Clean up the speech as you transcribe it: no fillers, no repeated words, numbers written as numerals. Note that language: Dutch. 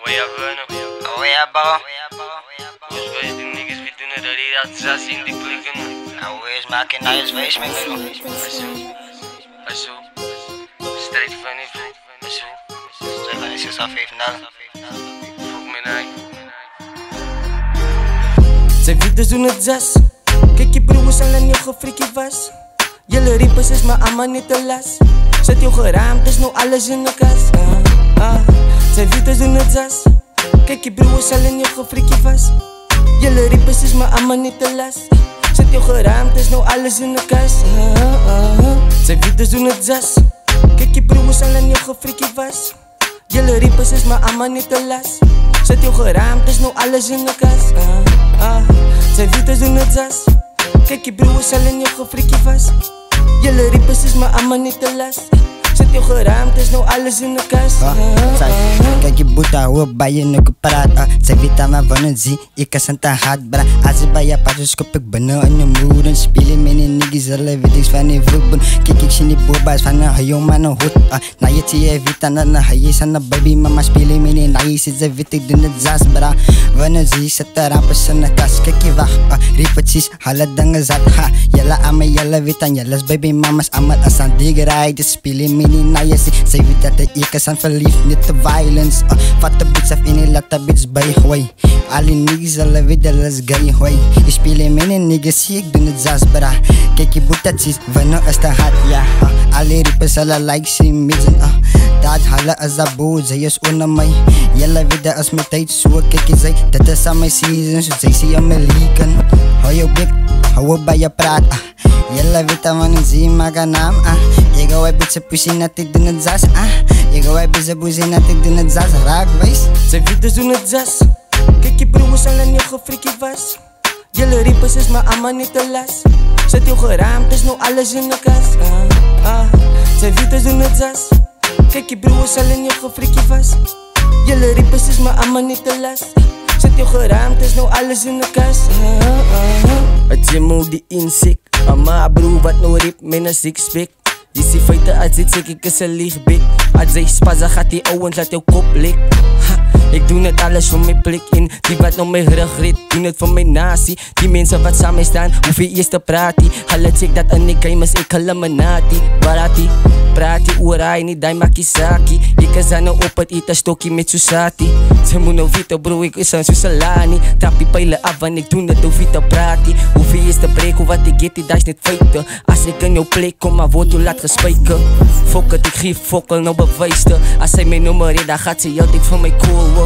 Oia, mano. Oia, bro. Os boys de niggas vindo na realidade já se indicam. Não és máquina, és vez, meu amigo. Passou. Straight funny, passou. Zij gaan eens zo even naar. Fogo menai. Zijn vides doen het zes. Kijk je broers al je gefrikkie was. Jullie riepers is maar allemaal niet te las. Zet je geraamd, is nou alles in de kas. Zijn vides doen het zes. Kijk je broers al je gefrikkie was. Jullie riepers is maar allemaal niet te las. Zet je geraamd, is nou alles in de kas. Zijn vides doen het zes. Kijk je broers al je gefrikkie was. Jullie riepers is maar allemaal niet te las. Zet je geraamd, is nou alles in de kas. Zijn vides doen het zes. Kijk je broers al je gefrikkie was. Jullie riepers is maar allemaal niet te las. Zet je geraamd, is nou alles in de kas. Kijk je boeta, hoe bij je nu praat. Zij weet aan me van een zie, ik kan te hard bra. Als je bij je paardjes kop ik binnen in je moeder. Spelen met een niggas, alle weet ik van die voetbal. Kijk ik zie die boba's van een hayo man een hoed. Na je zie je weet aan een haye aan een baby mama spelen met een naïe. Ze weet ik doen het zas bra. Wanneer zie zet er rappers in de kas. Kijk je wacht, riepetjes, alle dingen zat. Jelle aan me, jelle weet aan jelles baby mama's. Amal as aan die rijden spelen met een naïe. Zij weet dat de ik is aan verliefd, niet te violence. Vat de bitch af in die laat de bitch bij gooi. Alle niggas alle weten alles gay hooi. Je spelen met een niggas, zie ik doen het zas bra. Kijk je boetatjes, wanneer is te hard ja. Alle rippers alle likes in midden. Dat halen is dat boos, zij is onder mij. Jelle weten als mijn tijd zo, kijk je zij. Dat is aan mijn season, zo zij zie aan mijn lieken. Hou je blik, hou op bij je praat. Jelle weten wanneer zie maak een naam. Je gaat bij bitch pussy net ik doe het zas. Je gaat bij bitch pussy net ik doe het zas. Raak wijs. Zijn vides doen het zes. Kijk je broers al je gefrikkie was. Jullie riepers is maar allemaal niet te las. Zet je geraamd, is nou alles in de kas. Zijn vides doen het zes. Kijk je broers al je gefrikkie was. Jullie riepers is maar allemaal niet te las. Zet je geraamd, is nou alles in de kas. Het je moet die inzicht. Ama bro wat nou rip met een sixpack. Je ziet feiten als dit zeg ik is een lichtbik. Als zij spaza gaat die ouwens laat jou kop lik. Ik doe het alles voor mijn plek in. Die wat nou mijn rug rit, doe het voor mijn nazi. Die mensen wat samen staan, hoef je eerst te praten. Halat zeg dat een ik is ik halamanati. Barati, prati, urai, niet dai makisaki. Ik is aan op het ita stokkie met Susati. Ze moet nou weten bro, ik is aan Susalani. Tapi pijlen af en ik doe het over te praten. Hoef je eerst te breken, wat ik get, dat is niet feiten. Als ik in jouw plek kom, maar word je laat gespijken. Fok het, ik geef fokkel, nou bewijsten. Als zij mijn nummer redt, dan gaat ze altijd van mij kolen.